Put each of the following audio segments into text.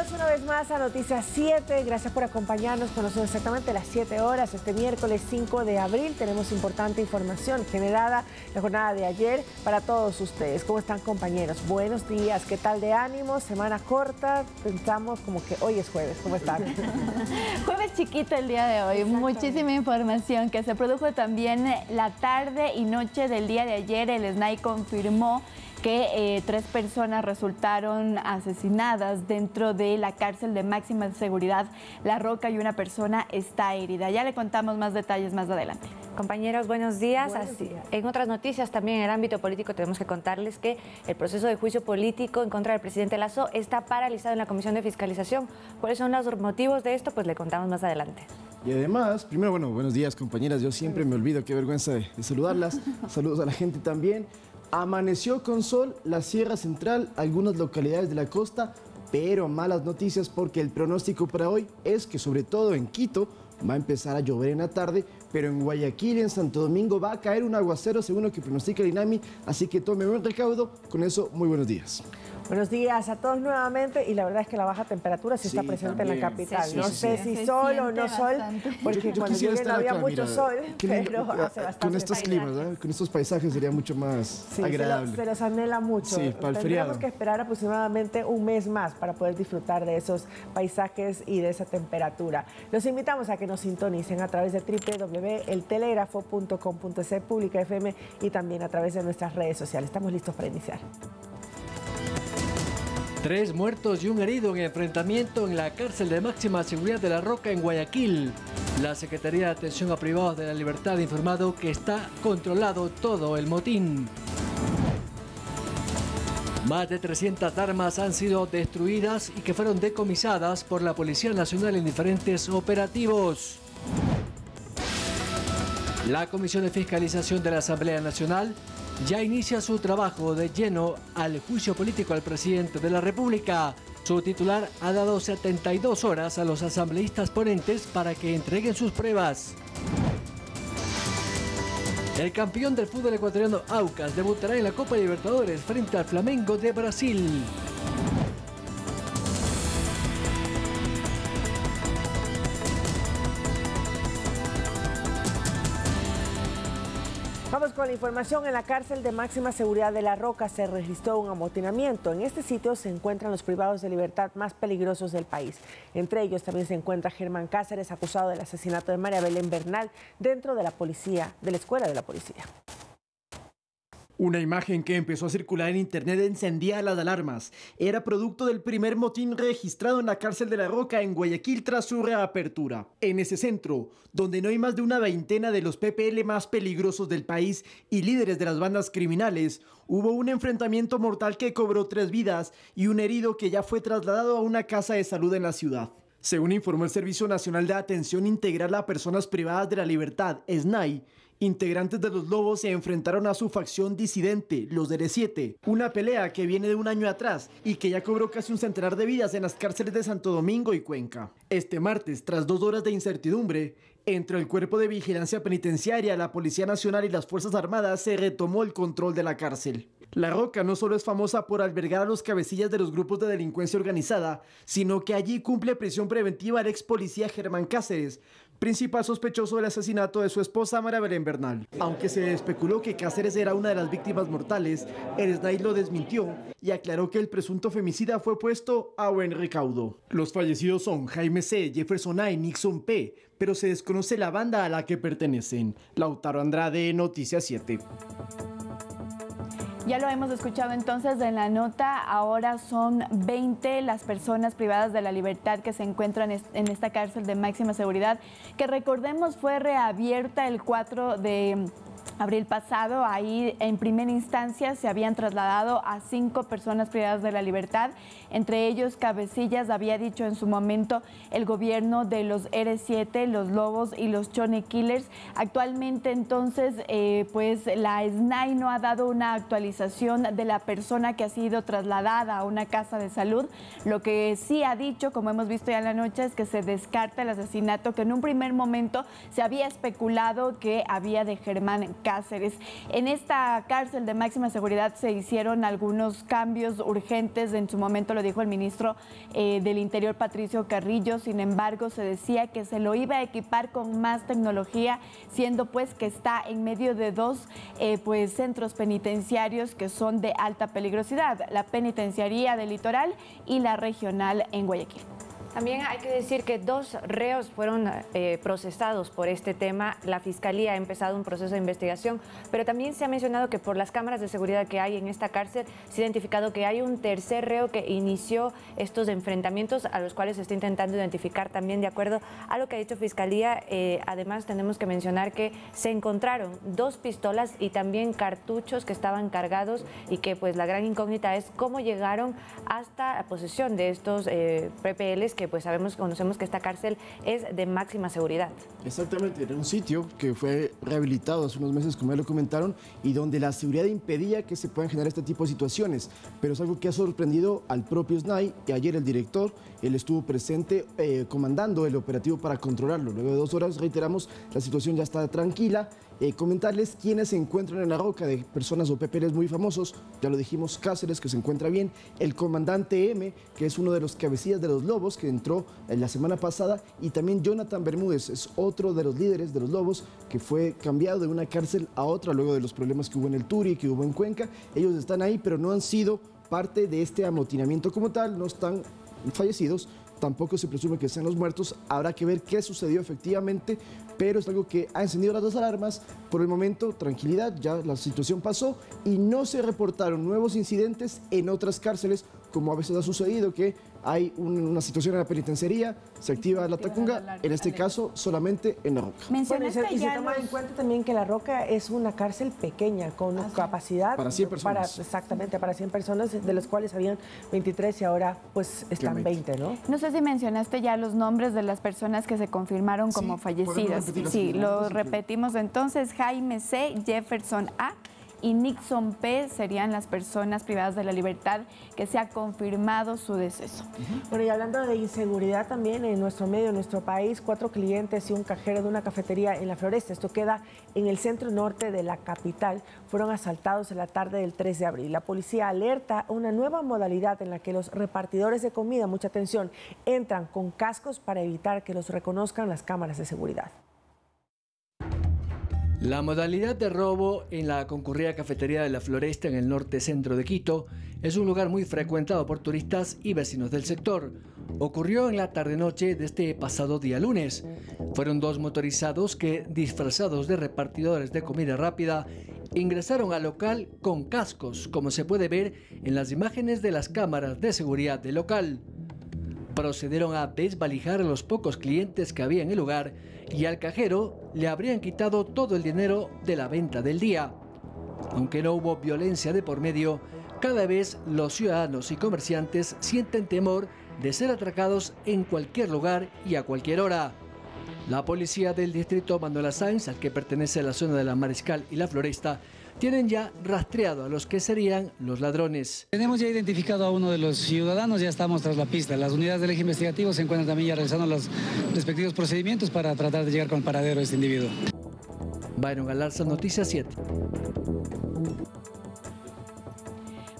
Bienvenidos una vez más a Noticias 7. Gracias por acompañarnos. Son exactamente las 7 horas. Este miércoles 5 de abril tenemos importante información generada la jornada de ayer para todos ustedes. ¿Cómo están, compañeros? Buenos días. ¿Qué tal de ánimo? Semana corta. Pensamos como que hoy es jueves. ¿Cómo están? Jueves chiquito el día de hoy. Muchísima información que se produjo también la tarde y noche del día de ayer. El SNAI confirmó que 3 personas resultaron asesinadas dentro de la cárcel de máxima seguridad La Roca y una persona está herida. Ya le contamos más detalles más adelante. Compañeros, buenos días. Buenos días. En otras noticias, también en el ámbito político, tenemos que contarles que el proceso de juicio político en contra del presidente Lasso está paralizado en la Comisión de Fiscalización. ¿Cuáles son los motivos de esto? Pues le contamos más adelante. Y además, primero, buenos días, compañeras. Yo siempre me olvido, qué vergüenza de saludarlas. Saludos a la gente también. Amaneció con sol la Sierra Central, algunas localidades de la costa, pero malas noticias porque el pronóstico para hoy es que sobre todo en Quito va a empezar a llover en la tarde, pero en Guayaquil y en Santo Domingo va a caer un aguacero según lo que pronostica el INAMI, así que tome buen recaudo. Con eso, muy buenos días. Buenos días a todos nuevamente, y la verdad es que la baja temperatura sí está presente también en la capital. Sí, no sé si sol o no sol, porque Yo cuando quisiera llegué no estar había acá, mucho mira, sol, qué lindo, pero hace bastante con estos climas, con estos paisajes sería mucho más agradable. Se los anhela mucho. Sí, para el feriado. Tendremos que esperar aproximadamente un mes más para poder disfrutar de esos paisajes y de esa temperatura. Los invitamos a que nos sintonicen a través de www.eltelegrafo.com.es, Pública FM, y también a través de nuestras redes sociales. Estamos listos para iniciar. 3 muertos y un herido en enfrentamiento en la cárcel de máxima seguridad de La Roca en Guayaquil. La Secretaría de Atención a Privados de la Libertad ha informado que está controlado todo el motín. Más de 300 armas han sido destruidas y que fueron decomisadas por la Policía Nacional en diferentes operativos. La Comisión de Fiscalización de la Asamblea Nacional ya inicia su trabajo de lleno al juicio político al presidente de la República. Su titular ha dado 72 horas a los asambleístas ponentes para que entreguen sus pruebas. El campeón del fútbol ecuatoriano Aucas debutará en la Copa Libertadores frente al Flamengo de Brasil. Vamos con la información. En la cárcel de máxima seguridad de La Roca se registró un amotinamiento. En este sitio se encuentran los privados de libertad más peligrosos del país. Entre ellos también se encuentra Germán Cáceres, acusado del asesinato de María Belén Bernal dentro de la escuela de la policía. Una imagen que empezó a circular en internet encendía las alarmas. Era producto del primer motín registrado en la cárcel de La Roca en Guayaquil tras su reapertura. En ese centro, donde no hay más de una veintena de los PPL más peligrosos del país y líderes de las bandas criminales, hubo un enfrentamiento mortal que cobró 3 vidas y un herido que ya fue trasladado a una casa de salud en la ciudad. Según informó el Servicio Nacional de Atención Integral a Personas Privadas de la Libertad, SNAI, integrantes de los Lobos se enfrentaron a su facción disidente, los DR7, una pelea que viene de un año atrás y que ya cobró casi un centenar de vidas en las cárceles de Santo Domingo y Cuenca. Este martes, tras 2 horas de incertidumbre, entre el Cuerpo de Vigilancia Penitenciaria, la Policía Nacional y las Fuerzas Armadas, se retomó el control de la cárcel. La Roca no solo es famosa por albergar a los cabecillas de los grupos de delincuencia organizada, sino que allí cumple prisión preventiva el ex policía Germán Cáceres, principal sospechoso del asesinato de su esposa María Belén Bernal. Aunque se especuló que Cáceres era una de las víctimas mortales, el SNAI lo desmintió y aclaró que el presunto femicida fue puesto a buen recaudo. Los fallecidos son Jaime C., Jefferson A. y Nixon P., pero se desconoce la banda a la que pertenecen. Lautaro Andrade, Noticias 7. Ya lo hemos escuchado entonces en la nota. Ahora son 20 las personas privadas de la libertad que se encuentran en esta cárcel de máxima seguridad, que recordemos fue reabierta el 4 de abril pasado. Ahí en primera instancia se habían trasladado a 5 personas privadas de la libertad, entre ellos cabecillas, había dicho en su momento el gobierno de los R7, los Lobos y los Chone Killers. Actualmente entonces pues la SNAI no ha dado una actualización de la persona que ha sido trasladada a una casa de salud. Lo que sí ha dicho, como hemos visto ya en la noche, es que se descarta el asesinato que en un primer momento se había especulado que había de Germán Cáceres. Cáceres. En esta cárcel de máxima seguridad se hicieron algunos cambios urgentes, en su momento lo dijo el ministro del Interior, Patricio Carrillo. Sin embargo, se decía que se lo iba a equipar con más tecnología, siendo pues que está en medio de dos centros penitenciarios que son de alta peligrosidad, la penitenciaría del Litoral y la regional en Guayaquil. También hay que decir que 2 reos fueron procesados por este tema. La Fiscalía ha empezado un proceso de investigación, pero también se ha mencionado que por las cámaras de seguridad que hay en esta cárcel se ha identificado que hay un 3er reo que inició estos enfrentamientos, a los cuales se está intentando identificar también de acuerdo a lo que ha dicho Fiscalía. Además, tenemos que mencionar que se encontraron 2 pistolas y también cartuchos que estaban cargados y que pues la gran incógnita es cómo llegaron hasta la posesión de estos PPLs, que pues conocemos que esta cárcel es de máxima seguridad. Exactamente, era un sitio que fue rehabilitado hace unos meses, como ya lo comentaron, y donde la seguridad impedía que se puedan generar este tipo de situaciones, pero es algo que ha sorprendido al propio SNAI, y ayer el director, él estuvo presente comandando el operativo para controlarlo. Luego de 2 horas, reiteramos, la situación ya está tranquila. Comentarles quiénes se encuentran en la roca, de personas o PPLs muy famosos. Ya lo dijimos, Cáceres, que se encuentra bien, el comandante M, que es uno de los cabecillas de los Lobos, que entró la semana pasada, y también Jonathan Bermúdez, es otro de los líderes de los Lobos, que fue cambiado de una cárcel a otra luego de los problemas que hubo en el Turi, que hubo en Cuenca. Ellos están ahí, pero no han sido parte de este amotinamiento como tal, no están fallecidos, tampoco se presume que sean los muertos. Habrá que ver qué sucedió efectivamente, pero es algo que ha encendido las 2 alarmas. Por el momento, tranquilidad, ya la situación pasó y no se reportaron nuevos incidentes en otras cárceles, como a veces ha sucedido, que hay una situación en la penitenciaría, se activa la tacunga, en este caso solamente en La Roca. Bueno, y se toma en cuenta también que La Roca es una cárcel pequeña, con capacidad para 100 personas. Exactamente, para 100 personas, de los cuales habían 23 y ahora pues están 20, ¿no? No sé si mencionaste ya los nombres de las personas que se confirmaron como fallecidas. Sí, lo repetimos entonces: Jaime C., Jefferson A. y Nixon P. serían las personas privadas de la libertad que se ha confirmado su deceso. Bueno, y hablando de inseguridad también en nuestro medio, en nuestro país, 4 clientes y un cajero de una cafetería en La Floresta, esto queda en el centro norte de la capital, fueron asaltados en la tarde del 3 de abril. La policía alerta una nueva modalidad en la que los repartidores de comida, mucha atención, entran con cascos para evitar que los reconozcan las cámaras de seguridad. La modalidad de robo en la concurrida cafetería de La Floresta, en el norte centro de Quito, es un lugar muy frecuentado por turistas y vecinos del sector. Ocurrió en la tarde-noche de este pasado día lunes. Fueron 2 motorizados que, disfrazados de repartidores de comida rápida, ingresaron al local con cascos, como se puede ver en las imágenes de las cámaras de seguridad del local. Procedieron a desvalijar a los pocos clientes que había en el lugar y al cajero le habrían quitado todo el dinero de la venta del día. Aunque no hubo violencia de por medio, cada vez los ciudadanos y comerciantes sienten temor de ser atracados en cualquier lugar y a cualquier hora. La policía del distrito Manuela Sáenz, al que pertenece la zona de La Mariscal y La Floresta, tienen ya rastreado a los que serían los ladrones. Tenemos ya identificado a uno de los ciudadanos, ya estamos tras la pista. Las unidades del eje investigativo se encuentran también ya realizando los respectivos procedimientos para tratar de llegar con el paradero de este individuo. Byron Galarza, Noticias 7.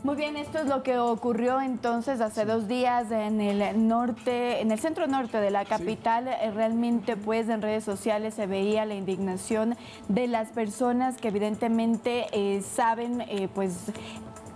Muy bien, esto es lo que ocurrió entonces hace 2 días en el norte, en el centro norte de la capital. Realmente pues en redes sociales se veía la indignación de las personas que evidentemente saben pues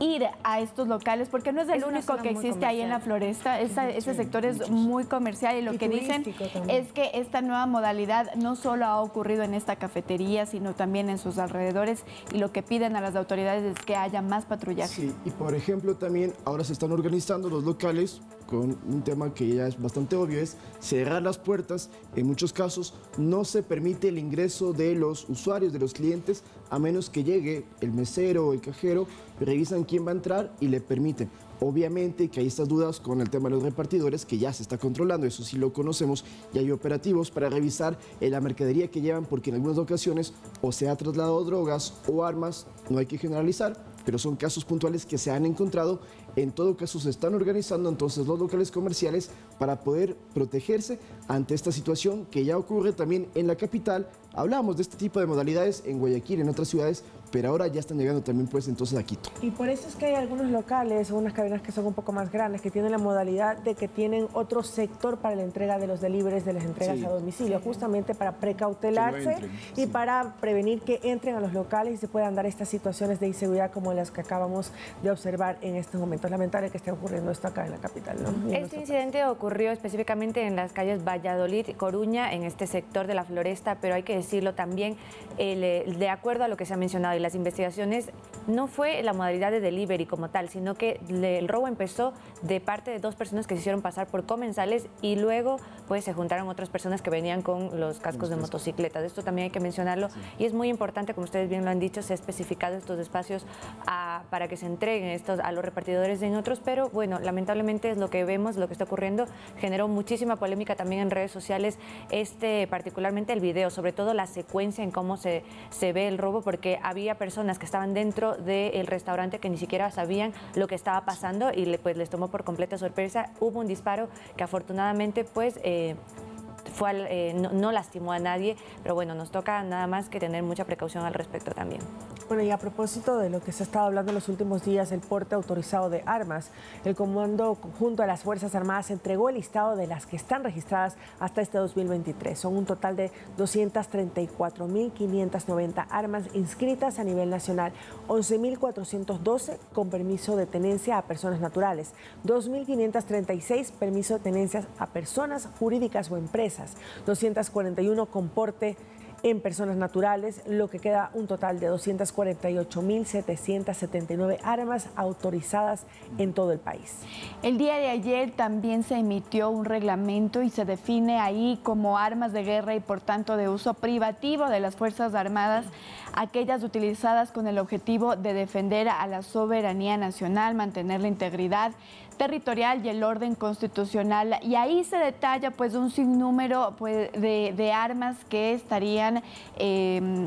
ir a estos locales, porque no es el único que existe ahí en La Floresta. Ese sector es muy comercial y lo que dicen es que esta nueva modalidad no solo ha ocurrido en esta cafetería, sino también en sus alrededores, y lo que piden a las autoridades es que haya más patrullaje. Sí, y por ejemplo también ahora se están organizando los locales con un tema que ya es bastante obvio, es cerrar las puertas. En muchos casos no se permite el ingreso de los usuarios, de los clientes, a menos que llegue el mesero o el cajero, revisan quién va a entrar y le permiten. Obviamente que hay estas dudas con el tema de los repartidores, que ya se está controlando, eso sí lo conocemos, y hay operativos para revisar la mercadería que llevan, porque en algunas ocasiones o se ha trasladado drogas o armas, no hay que generalizar, pero son casos puntuales que se han encontrado. En todo caso se están organizando entonces los locales comerciales para poder protegerse ante esta situación que ya ocurre también en la capital Hablábamos de este tipo de modalidades en Guayaquil, en otras ciudades, pero ahora ya están llegando también pues entonces a Quito. Y por eso es que hay algunos locales o unas cadenas que son un poco más grandes, que tienen la modalidad de que tienen otro sector para la entrega de los deliveries, de las entregas a domicilio, justamente para precautelarse y para prevenir que entren a los locales y se puedan dar estas situaciones de inseguridad como las que acabamos de observar en estos momentos. Lamentable que esté ocurriendo esto acá en la capital, ¿no? Este incidente ocurrió específicamente en las calles Valladolid y Coruña, en este sector de la Floresta, pero hay que decirlo también, de acuerdo a lo que se ha mencionado y las investigaciones, no fue la modalidad de delivery como tal, sino que el robo empezó de parte de dos personas que se hicieron pasar por comensales y luego pues se juntaron otras personas que venían con los cascos de motocicletas. Esto también hay que mencionarlo y es muy importante, como ustedes bien lo han dicho, se ha especificado estos espacios para que se entreguen estos a los repartidores en otros, pero bueno, lamentablemente es lo que vemos, lo que está ocurriendo, generó muchísima polémica también en redes sociales, particularmente el video, sobre todo la secuencia en cómo se ve el robo, porque había personas que estaban dentro del restaurante que ni siquiera sabían lo que estaba pasando y pues les tomó por completa sorpresa. Hubo un disparo que afortunadamente pues no lastimó a nadie, pero bueno, nos toca nada más que tener mucha precaución al respecto también. Bueno, y a propósito de lo que se ha estado hablando en los últimos días, el porte autorizado de armas, el Comando Conjunto de las Fuerzas Armadas entregó el listado de las que están registradas hasta este 2023. Son un total de 234.590 armas inscritas a nivel nacional, 11.412 con permiso de tenencia a personas naturales, 2.536 permiso de tenencia a personas jurídicas o empresas, 241 con porte en personas naturales, lo que queda un total de 248.779 armas autorizadas en todo el país. El día de ayer también se emitió un reglamento y se define ahí como armas de guerra y por tanto de uso privativo de las Fuerzas Armadas, aquellas utilizadas con el objetivo de defender a la soberanía nacional, mantener la integridad territorial y el orden constitucional, y ahí se detalla pues un sinnúmero pues, de armas que estarían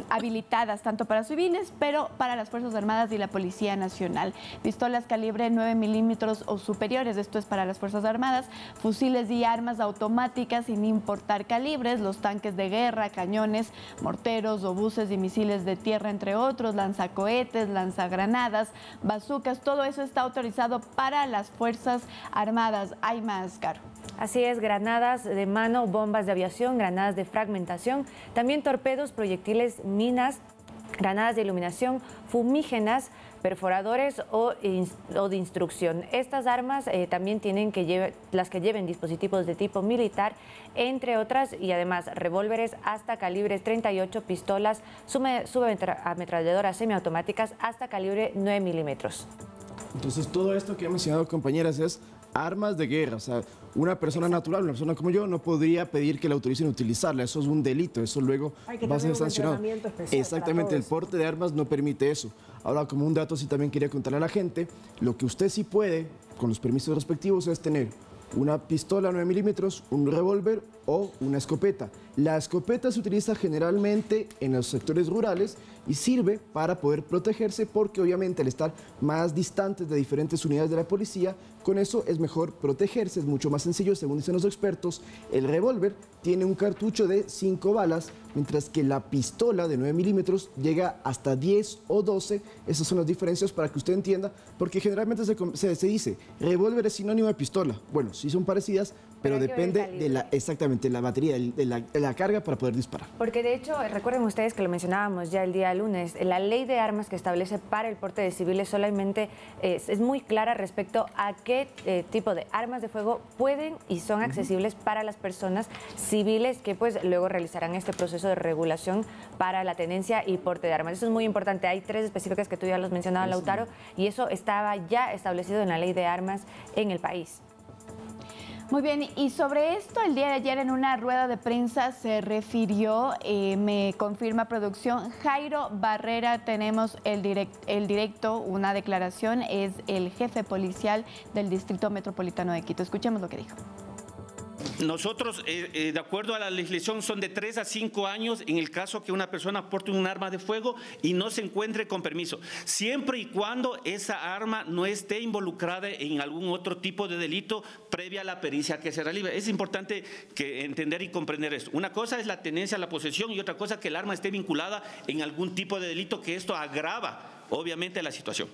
habilitadas tanto para civiles pero para las Fuerzas Armadas y la Policía Nacional. Pistolas calibre 9 milímetros o superiores, esto es para las Fuerzas Armadas, fusiles y armas automáticas sin importar calibres, los tanques de guerra, cañones, morteros, obuses y misiles de tierra, entre otros, lanzacohetes, lanzagranadas, bazucas, todo eso está autorizado para las Fuerzas Armadas. Hay más, Caro. Así es, granadas de mano, bombas de aviación, granadas de fragmentación, también torpedos, proyectiles, minas, granadas de iluminación, fumígenas, perforadores o de instrucción. Estas armas también tienen las que lleven dispositivos de tipo militar, entre otras, y además revólveres hasta calibre 38, pistolas, subametralladoras semiautomáticas hasta calibre 9 milímetros. Entonces todo esto que he mencionado, compañeras, es armas de guerra. O sea, una persona natural, una persona como yo, no podría pedir que la autoricen utilizarla. Eso es un delito, eso luego va a ser sancionado. Exactamente, el porte de armas no permite eso. Ahora, como un dato, sí también quería contarle a la gente, lo que usted sí puede, con los permisos respectivos, es tener una pistola 9 milímetros, un revólver o una escopeta. La escopeta se utiliza generalmente en los sectores rurales y sirve para poder protegerse porque obviamente al estar más distantes de diferentes unidades de la policía, con eso es mejor protegerse, es mucho más sencillo, según dicen los expertos. El revólver tiene un cartucho de 5 balas, mientras que la pistola de 9 milímetros llega hasta 10 o 12. Esas son las diferencias para que usted entienda, porque generalmente se dice, revólver es sinónimo de pistola. Bueno, sí son parecidas, pero depende de la batería, de la carga para poder disparar. Porque de hecho, recuerden ustedes que lo mencionábamos ya el día lunes, la ley de armas que establece para el porte de civiles solamente es muy clara respecto a qué tipo de armas de fuego pueden y son accesibles para las personas civiles que pues luego realizarán este proceso de regulación para la tenencia y porte de armas. Eso es muy importante. Hay 3 específicas que tú ya los mencionabas, Lautaro, y eso estaba ya establecido en la ley de armas en el país. Muy bien, y sobre esto el día de ayer en una rueda de prensa se refirió, me confirma producción, Jairo Barrera, tenemos el directo, una declaración, es el jefe policial del Distrito Metropolitano de Quito. Escuchemos lo que dijo. Nosotros, de acuerdo a la legislación, son de 3 a 5 años en el caso que una persona porte un arma de fuego y no se encuentre con permiso, siempre y cuando esa arma no esté involucrada en algún otro tipo de delito previa a la pericia que se realiza. Es importante entender y comprender esto. Una cosa es la tenencia, la posesión, y otra cosa que el arma esté vinculada en algún tipo de delito, que esto agrava obviamente la situación.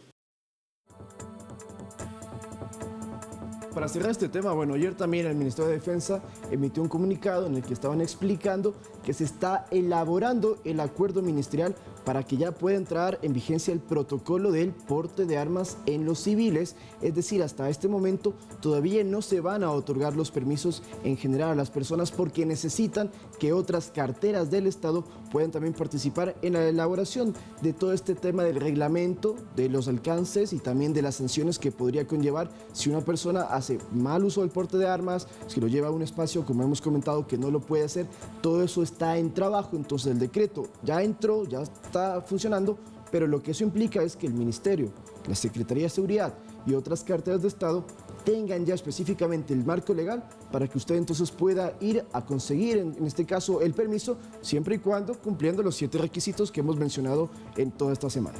Para cerrar este tema, bueno, ayer también el Ministerio de Defensa emitió un comunicado en el que estaban explicando que se está elaborando el acuerdo ministerial para que ya pueda entrar en vigencia el protocolo del porte de armas en los civiles. Es decir, hasta este momento todavía no se van a otorgar los permisos en general a las personas porque necesitan que otras carteras del Estado puedan también participar en la elaboración de todo este tema del reglamento, de los alcances y también de las sanciones que podría conllevar si una persona hace mal uso del porte de armas, si lo lleva a un espacio, como hemos comentado, que no lo puede hacer. Todo eso está en trabajo, entonces el decreto ya entró, ya está funcionando, pero lo que eso implica es que el Ministerio, la Secretaría de Seguridad y otras carteras de Estado tengan ya específicamente el marco legal para que usted entonces pueda ir a conseguir, en este caso, el permiso, siempre y cuando cumpliendo los 7 requisitos que hemos mencionado en toda esta semana.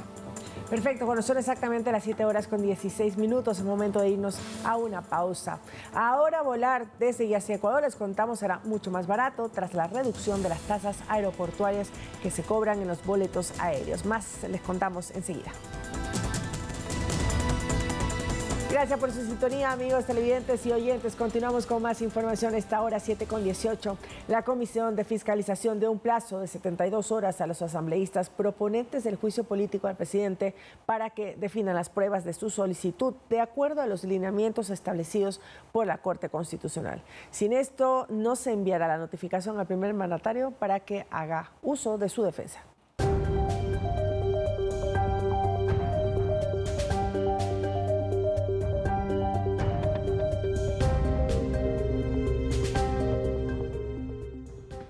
Perfecto, bueno, son exactamente las 7 horas con 16 minutos, es momento de irnos a una pausa. Ahora volar desde y hacia Ecuador, les contamos, será mucho más barato tras la reducción de las tasas aeroportuarias que se cobran en los boletos aéreos. Más les contamos enseguida. Gracias por su sintonía, amigos televidentes y oyentes. Continuamos con más información a esta hora, 7:18. La Comisión de Fiscalización dio un plazo de 72 horas a los asambleístas proponentes del juicio político al presidente para que definan las pruebas de su solicitud de acuerdo a los lineamientos establecidos por la Corte Constitucional. Sin esto, no se enviará la notificación al primer mandatario para que haga uso de su defensa.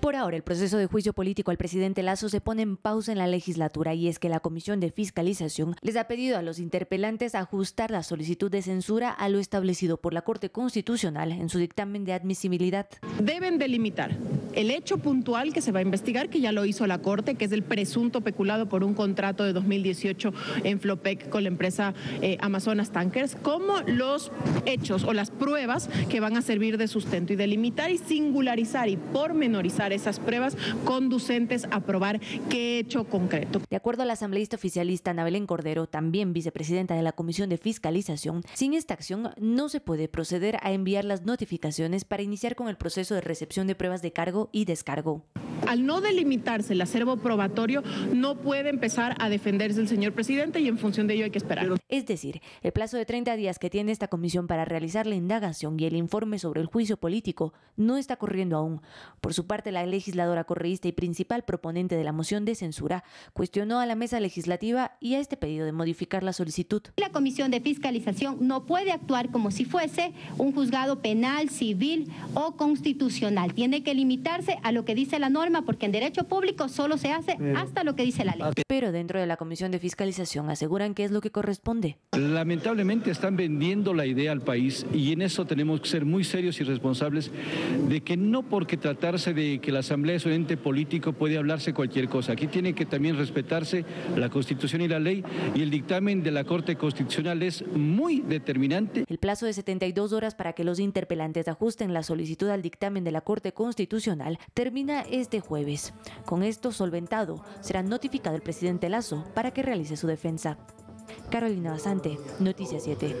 Por ahora, el proceso de juicio político al presidente Lasso se pone en pausa en la legislatura y es que la Comisión de Fiscalización les ha pedido a los interpelantes ajustar la solicitud de censura a lo establecido por la Corte Constitucional en su dictamen de admisibilidad. Deben delimitar el hecho puntual que se va a investigar, que ya lo hizo la Corte, que es el presunto peculado por un contrato de 2018 en Flopec con la empresa Amazonas Tankers, como los hechos o las pruebas que van a servir de sustento, y delimitar y singularizar y pormenorizar esas pruebas conducentes a probar qué hecho concreto. De acuerdo a la asambleísta oficialista Ana Belén Cordero, también vicepresidenta de la Comisión de Fiscalización, sin esta acción no se puede proceder a enviar las notificaciones para iniciar con el proceso de recepción de pruebas de cargo y descargo. Al no delimitarse el acervo probatorio, no puede empezar a defenderse el señor presidente y en función de ello hay que esperar. Es decir, el plazo de 30 días que tiene esta comisión para realizar la indagación y el informe sobre el juicio político no está corriendo aún. Por su parte, la legisladora correísta y principal proponente de la moción de censura cuestionó a la mesa legislativa y a este pedido de modificar la solicitud. La Comisión de Fiscalización no puede actuar como si fuese un juzgado penal, civil o constitucional. Tiene que limitarse a lo que dice la norma, porque en derecho público solo se hace hasta lo que dice la ley. Pero dentro de la Comisión de Fiscalización aseguran que es lo que corresponde. Lamentablemente están vendiendo la idea al país y en eso tenemos que ser muy serios y responsables de que no porque tratarse de que la Asamblea es un ente político puede hablarse cualquier cosa. Aquí tiene que también respetarse la Constitución y la ley, y el dictamen de la Corte Constitucional es muy determinante. El plazo de 72 horas para que los interpelantes ajusten la solicitud al dictamen de la Corte Constitucional termina este jueves. Con esto solventado, será notificado el presidente Lasso para que realice su defensa. Carolina Basante, Noticias 7.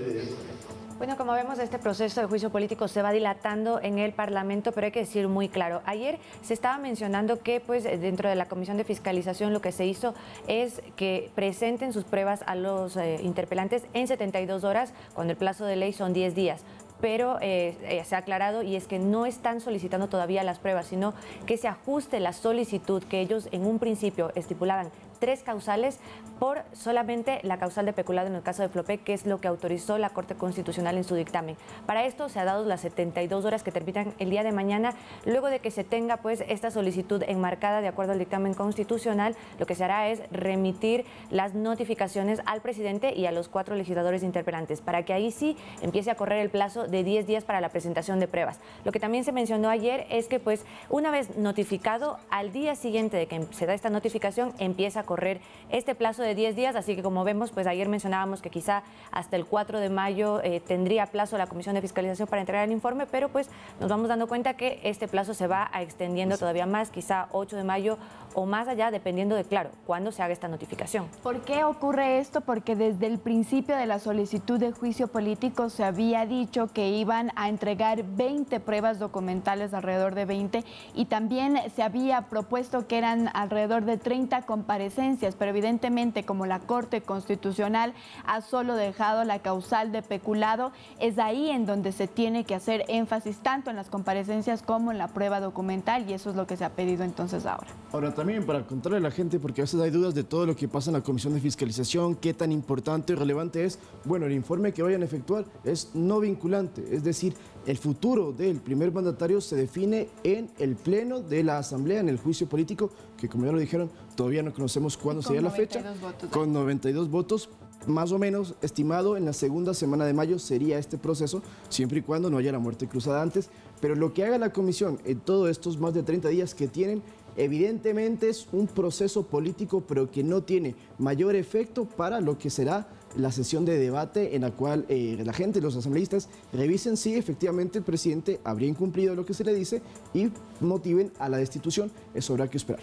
Bueno, como vemos, este proceso de juicio político se va dilatando en el Parlamento, pero hay que decir muy claro. Ayer se estaba mencionando que dentro de la Comisión de Fiscalización lo que se hizo es que presenten sus pruebas a los interpelantes en 72 horas, cuando el plazo de ley son 10 días. Pero se ha aclarado, y es que no están solicitando todavía las pruebas, sino que se ajuste la solicitud que ellos en un principio estipulaban 3 causales por solamente la causal de peculado en el caso de Flopec, que es lo que autorizó la Corte Constitucional en su dictamen. Para esto se ha dado las 72 horas que terminan el día de mañana, luego de que se tenga pues esta solicitud enmarcada de acuerdo al dictamen constitucional. Lo que se hará es remitir las notificaciones al presidente y a los 4 legisladores interpelantes, para que ahí sí empiece a correr el plazo de 10 días para la presentación de pruebas. Lo que también se mencionó ayer es que pues una vez notificado, al día siguiente de que se da esta notificación, empieza a correr este plazo de 10 días, así que como vemos, pues ayer mencionábamos que quizá hasta el 4 de mayo tendría plazo la Comisión de Fiscalización para entregar el informe, pero pues nos vamos dando cuenta que este plazo se va extendiendo todavía más, quizá 8 de mayo o más allá, dependiendo de, claro, cuándo se haga esta notificación. ¿Por qué ocurre esto? Porque desde el principio de la solicitud de juicio político se había dicho que iban a entregar 20 pruebas documentales, alrededor de 20, y también se había propuesto que eran alrededor de 30 comparecencias, pero evidentemente como la Corte Constitucional ha solo dejado la causal de peculado, es ahí en donde se tiene que hacer énfasis tanto en las comparecencias como en la prueba documental, y eso es lo que se ha pedido entonces ahora. Ahora también para contarle a la gente, porque a veces hay dudas de todo lo que pasa en la Comisión de Fiscalización, qué tan importante y relevante es. Bueno, el informe que vayan a efectuar es no vinculante, es decir, el futuro del primer mandatario se define en el pleno de la Asamblea, en el juicio político, que como ya lo dijeron, todavía no conocemos cuándo sería la fecha, con 92 votos. Más o menos estimado en la segunda semana de mayo sería este proceso, siempre y cuando no haya la muerte cruzada antes. Pero lo que haga la comisión en todos estos más de 30 días que tienen, evidentemente es un proceso político, pero que no tiene mayor efecto para lo que será la sesión de debate en la cual la gente, los asambleístas, revisen si efectivamente el presidente habría incumplido lo que se le dice y motiven a la destitución. Eso habrá que esperar.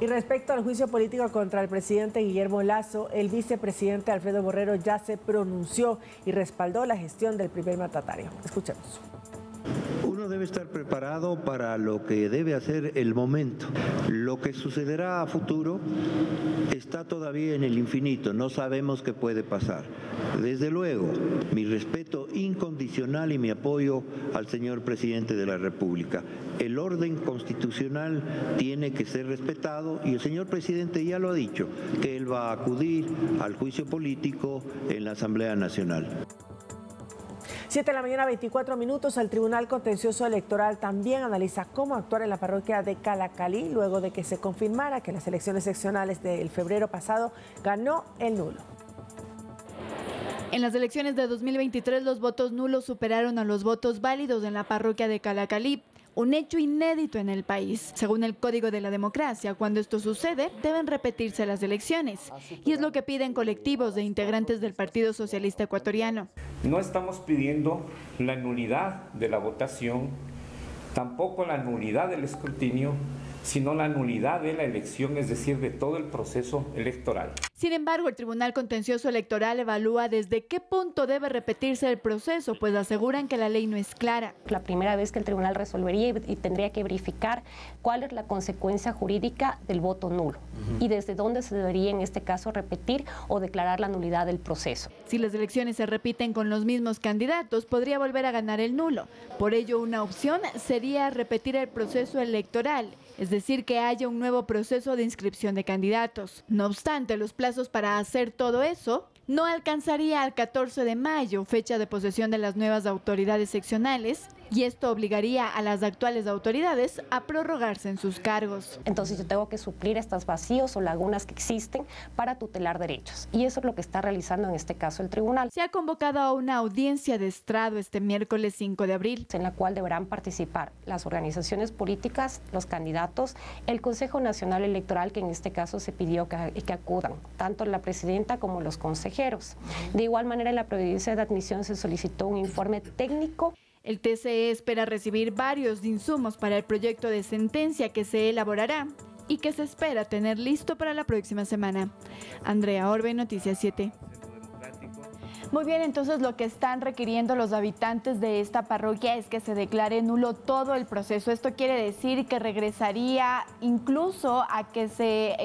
Y respecto al juicio político contra el presidente Guillermo Lasso, el vicepresidente Alfredo Borrero ya se pronunció y respaldó la gestión del primer mandatario. Escuchemos. Uno debe estar preparado para lo que debe hacer el momento. Lo que sucederá a futuro está todavía en el infinito, no sabemos qué puede pasar. Desde luego, mi respeto incondicional y mi apoyo al señor presidente de la República. El orden constitucional tiene que ser respetado y el señor presidente ya lo ha dicho, que él va a acudir al juicio político en la Asamblea Nacional. 7 de la mañana, 24 minutos. El Tribunal Contencioso Electoral también analiza cómo actuar en la parroquia de Calacalí luego de que se confirmara que las elecciones seccionales del febrero pasado ganó el nulo. En las elecciones de 2023 los votos nulos superaron a los votos válidos en la parroquia de Calacalí. Un hecho inédito en el país. Según el Código de la Democracia, cuando esto sucede, deben repetirse las elecciones. Y es lo que piden colectivos de integrantes del Partido Socialista Ecuatoriano. No estamos pidiendo la nulidad de la votación, tampoco la nulidad del escrutinio, sino la nulidad de la elección, es decir, de todo el proceso electoral. Sin embargo, el Tribunal Contencioso Electoral evalúa desde qué punto debe repetirse el proceso, pues aseguran que la ley no es clara. La primera vez que el tribunal resolvería y tendría que verificar cuál es la consecuencia jurídica del voto nulo y desde dónde se debería en este caso repetir o declarar la nulidad del proceso. Si las elecciones se repiten con los mismos candidatos, podría volver a ganar el nulo. Por ello, una opción sería repetir el proceso electoral, es decir, que haya un nuevo proceso de inscripción de candidatos. No obstante, los plazos para hacer todo eso no alcanzaría al 14 de mayo, fecha de posesión de las nuevas autoridades seccionales, y esto obligaría a las actuales autoridades a prorrogarse en sus cargos. Entonces yo tengo que suplir estos vacíos o lagunas que existen para tutelar derechos, y eso es lo que está realizando en este caso el tribunal. Se ha convocado a una audiencia de estrado este miércoles 5 de abril. En la cual deberán participar las organizaciones políticas, los candidatos, el Consejo Nacional Electoral, que en este caso se pidió que acudan, tanto la presidenta como los consejeros. De igual manera, en la providencia de admisión se solicitó un informe técnico. El TCE espera recibir varios insumos para el proyecto de sentencia que se elaborará y que se espera tener listo para la próxima semana. Andrea Orbe, Noticias 7. Muy bien, entonces lo que están requiriendo los habitantes de esta parroquia es que se declare nulo todo el proceso. Esto quiere decir que regresaría incluso a que se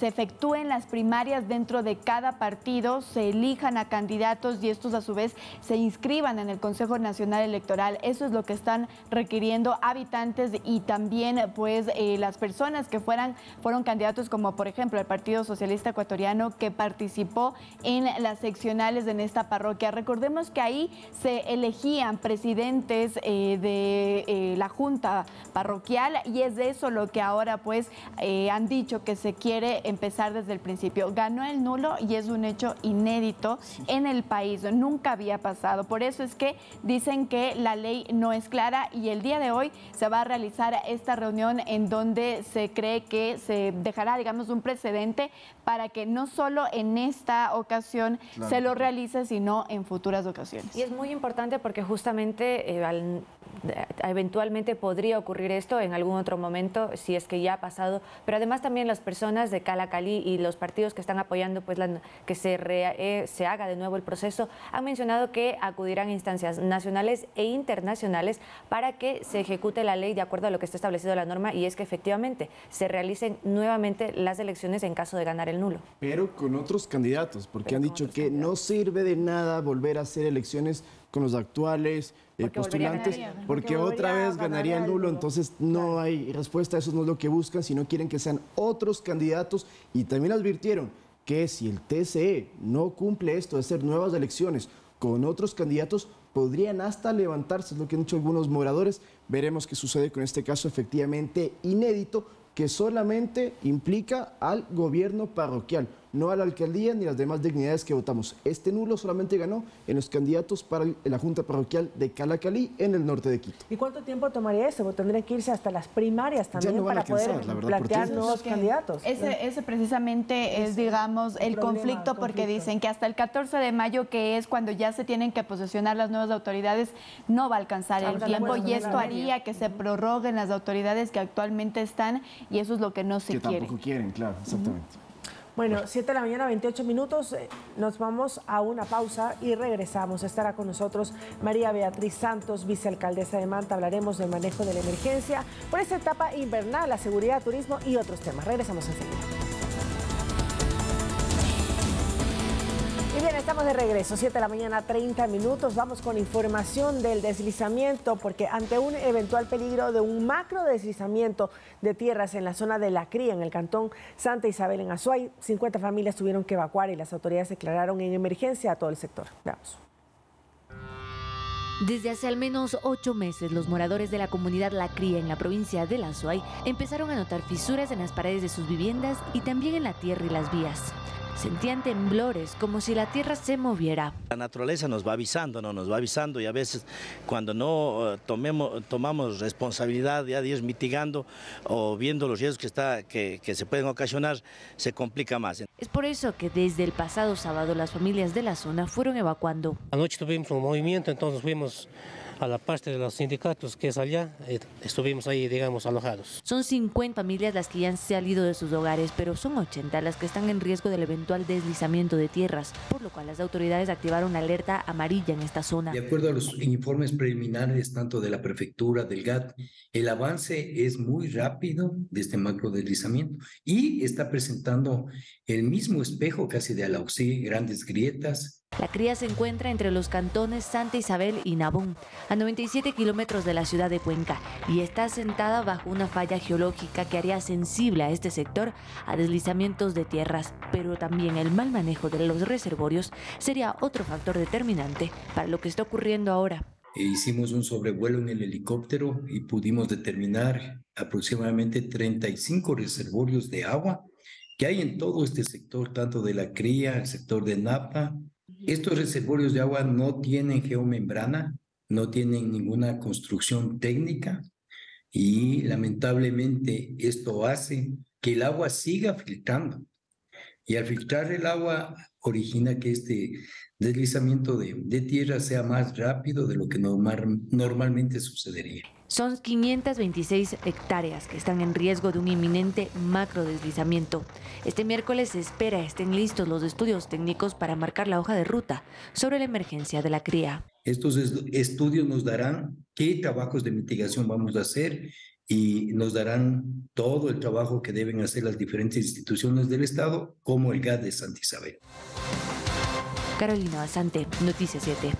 efectúen las primarias dentro de cada partido, se elijan a candidatos y estos a su vez se inscriban en el Consejo Nacional Electoral. Eso es lo que están requiriendo habitantes y también las personas que fueron candidatos, como por ejemplo el Partido Socialista Ecuatoriano, que participó en las seccionales en esta parroquia. Recordemos que ahí se elegían presidentes de la junta parroquial y es de eso lo que ahora han dicho que se quiere empezar desde el principio. Ganó el nulo y es un hecho inédito en el país, nunca había pasado. Por eso es que dicen que la ley no es clara y el día de hoy se va a realizar esta reunión en donde se cree que se dejará, digamos, un precedente para que no solo en esta ocasión se lo realice, sino en futuras ocasiones. Y es muy importante porque justamente eventualmente podría ocurrir esto en algún otro momento, si es que ya ha pasado, pero además también las personas de Calacalí y los partidos que están apoyando que se haga de nuevo el proceso, han mencionado que acudirán a instancias nacionales e internacionales para que se ejecute la ley de acuerdo a lo que está establecido en la norma, y es que efectivamente se realicen nuevamente las elecciones en caso de ganar el nulo. Pero con otros candidatos, porque han dicho que no sirve de nada volver a hacer elecciones con los actuales postulantes, porque otra vez ganaría el nulo, entonces no hay respuesta, eso no es lo que buscan, sino quieren que sean otros candidatos, y también advirtieron que si el TSE no cumple esto de hacer nuevas elecciones con otros candidatos, podrían hasta levantarse, es lo que han dicho algunos moradores. Veremos qué sucede con este caso efectivamente inédito, que solamente implica al gobierno parroquial, no a la alcaldía ni las demás dignidades que votamos. Este nulo solamente ganó en los candidatos para la Junta Parroquial de Calacalí, en el norte de Quito. ¿Y cuánto tiempo tomaría eso? Tendría que irse hasta las primarias también no para alcanzar, poder plantear nuevos candidatos. Ese precisamente es, digamos, el conflicto, porque dicen que hasta el 14 de mayo, que es cuando ya se tienen que posesionar las nuevas autoridades, no va a alcanzar el tiempo, y esto haría que se prorroguen las autoridades que actualmente están, y eso es lo que no se quiere. Que tampoco quieren, claro, exactamente. Bueno, 7 de la mañana, 28 minutos, nos vamos a una pausa y regresamos. Estará con nosotros María Beatriz Santos, vicealcaldesa de Manta. Hablaremos del manejo de la emergencia por esta etapa invernal, la seguridad, turismo y otros temas. Regresamos enseguida. Y bien, estamos de regreso, 7 de la mañana, 30 minutos. Vamos con información del deslizamiento, porque ante un eventual peligro de un macro deslizamiento de tierras en la zona de La Cría, en el cantón Santa Isabel, en Azuay, 50 familias tuvieron que evacuar y las autoridades declararon en emergencia a todo el sector. Veamos. Desde hace al menos 8 meses, los moradores de la comunidad La Cría, en la provincia del Azuay, empezaron a notar fisuras en las paredes de sus viviendas y también en la tierra y las vías. Sentían temblores, como si la tierra se moviera. La naturaleza nos va avisando, ¿no? Nos va avisando, y a veces cuando no tomamos responsabilidad ya de ir mitigando o viendo los riesgos que se pueden ocasionar, se complica más. Es por eso que desde el pasado sábado las familias de la zona fueron evacuando. Anoche tuvimos un movimiento, entonces fuimos a la parte de los sindicatos que es allá, estuvimos ahí, digamos, alojados. Son 50 familias las que ya han salido de sus hogares, pero son 80 las que están en riesgo del eventual deslizamiento de tierras, por lo cual las autoridades activaron una alerta amarilla en esta zona. De acuerdo a los informes preliminares, tanto de la prefectura, del GAT, el avance es muy rápido de este macro deslizamiento y está presentando el mismo espejo casi de Alausí, grandes grietas. La Cría se encuentra entre los cantones Santa Isabel y Nabón, a 97 kilómetros de la ciudad de Cuenca, y está asentada bajo una falla geológica que haría sensible a este sector a deslizamientos de tierras, pero también el mal manejo de los reservorios sería otro factor determinante para lo que está ocurriendo ahora. Hicimos un sobrevuelo en el helicóptero y pudimos determinar aproximadamente 35 reservorios de agua que hay en todo este sector, tanto de La Cría, el sector de Napa. Estos reservorios de agua no tienen geomembrana, no tienen ninguna construcción técnica, y lamentablemente esto hace que el agua siga filtrando. Y al filtrar el agua origina que este deslizamiento de tierra sea más rápido de lo que normalmente sucedería. Son 526 hectáreas que están en riesgo de un inminente macrodeslizamiento. Este miércoles se espera estén listos los estudios técnicos para marcar la hoja de ruta sobre la emergencia de la cría. Estos estudios nos darán qué trabajos de mitigación vamos a hacer y nos darán todo el trabajo que deben hacer las diferentes instituciones del Estado, como el GAD de Santa Isabel. Carolina Basante, Noticias 7.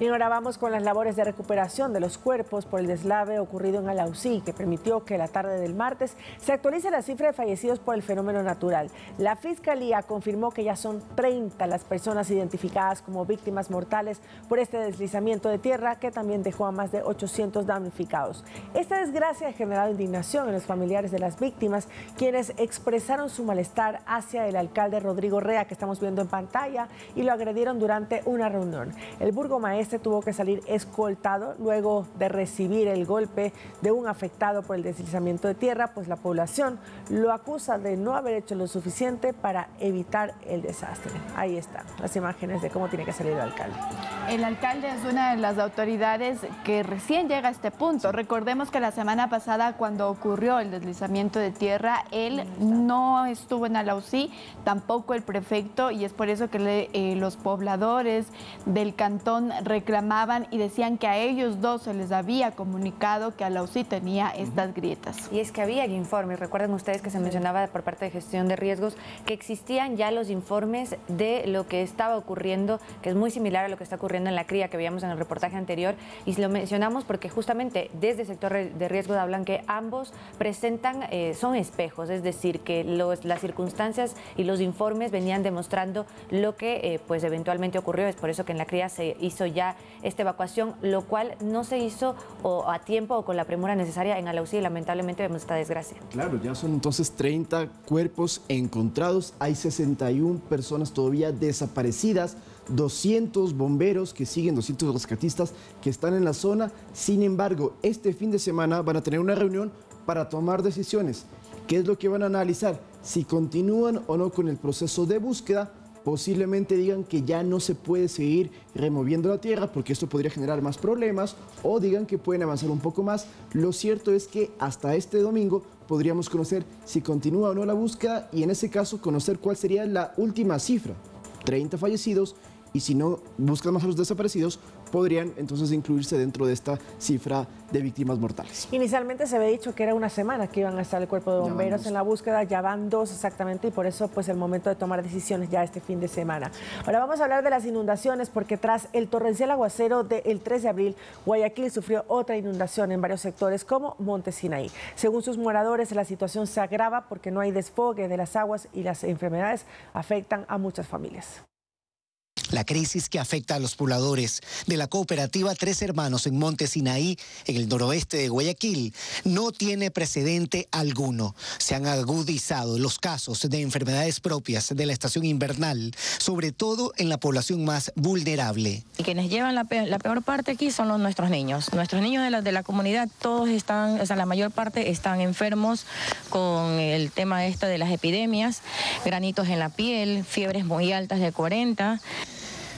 Y ahora vamos con las labores de recuperación de los cuerpos por el deslave ocurrido en Alausí, que permitió que la tarde del martes se actualice la cifra de fallecidos por el fenómeno natural. La Fiscalía confirmó que ya son 30 las personas identificadas como víctimas mortales por este deslizamiento de tierra, que también dejó a más de 800 damnificados. Esta desgracia ha generado indignación en los familiares de las víctimas, quienes expresaron su malestar hacia el alcalde Rodrigo Rea, que estamos viendo en pantalla, y lo agredieron durante una reunión. El burgomaestre tuvo que salir escoltado luego de recibir el golpe de un afectado por el deslizamiento de tierra, pues la población lo acusa de no haber hecho lo suficiente para evitar el desastre. Ahí están las imágenes de cómo tiene que salir el alcalde. El alcalde es una de las autoridades que recién llega a este punto. Recordemos que la semana pasada, cuando ocurrió el deslizamiento de tierra, él no estuvo en Alausí, tampoco el prefecto, y es por eso que los pobladores del cantón reclamaban y decían que a ellos dos se les había comunicado que Alausí tenía estas grietas. Y es que había informes, recuerden ustedes que se mencionaba por parte de gestión de riesgos, que existían ya los informes de lo que estaba ocurriendo, que es muy similar a lo que está ocurriendo en la cría que veíamos en el reportaje anterior, y lo mencionamos porque justamente desde el sector de riesgos hablan que ambos presentan, son espejos, es decir, que las circunstancias y los informes venían demostrando lo que pues eventualmente ocurrió. Es por eso que en la cría se hizo ya esta evacuación, lo cual no se hizo o a tiempo o con la premura necesaria en Alausí, y lamentablemente vemos esta desgracia. Claro, ya son entonces 30 cuerpos encontrados, hay 61 personas todavía desaparecidas, 200 bomberos que siguen, 200 rescatistas que están en la zona. Sin embargo, este fin de semana van a tener una reunión para tomar decisiones. ¿Qué es lo que van a analizar? Si continúan o no con el proceso de búsqueda. Posiblemente digan que ya no se puede seguir removiendo la tierra porque esto podría generar más problemas, o digan que pueden avanzar un poco más. Lo cierto es que hasta este domingo podríamos conocer si continúa o no la búsqueda, y en ese caso conocer cuál sería la última cifra. 30 fallecidos, y si no buscan más a los desaparecidos, podrían entonces incluirse dentro de esta cifra de víctimas mortales. Inicialmente se había dicho que era una semana que iban a estar el cuerpo de bomberos en la búsqueda, ya van 2 exactamente, y por eso pues el momento de tomar decisiones ya este fin de semana. Ahora vamos a hablar de las inundaciones, porque tras el torrencial aguacero del 3 de abril, Guayaquil sufrió otra inundación en varios sectores como Monte Sinaí. Según sus moradores, la situación se agrava porque no hay desfogue de las aguas y las enfermedades afectan a muchas familias. La crisis que afecta a los pobladores de la cooperativa Tres Hermanos en Monte Sinaí, en el noroeste de Guayaquil, no tiene precedente alguno. Se han agudizado los casos de enfermedades propias de la estación invernal, sobre todo en la población más vulnerable. Y quienes llevan la peor parte aquí son nuestros niños. Nuestros niños de la comunidad, todos están, la mayor parte están enfermos con el tema de las epidemias, granitos en la piel, fiebres muy altas de 40.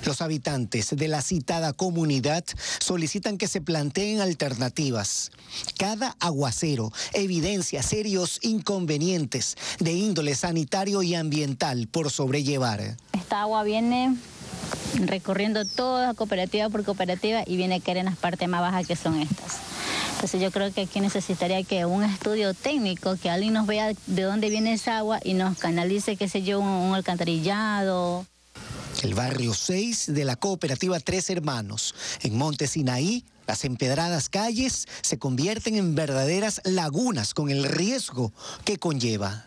Los habitantes de la citada comunidad solicitan que se planteen alternativas. Cada aguacero evidencia serios inconvenientes de índole sanitario y ambiental por sobrellevar. Esta agua viene recorriendo toda cooperativa por cooperativa y viene a caer en las partes más bajas, que son estas. Entonces yo creo que aquí necesitaría que un estudio técnico, que alguien nos vea de dónde viene esa agua y nos canalice, qué sé yo, un alcantarillado. El barrio 6 de la cooperativa Tres Hermanos, en Monte Sinaí, las empedradas calles se convierten en verdaderas lagunas con el riesgo que conlleva.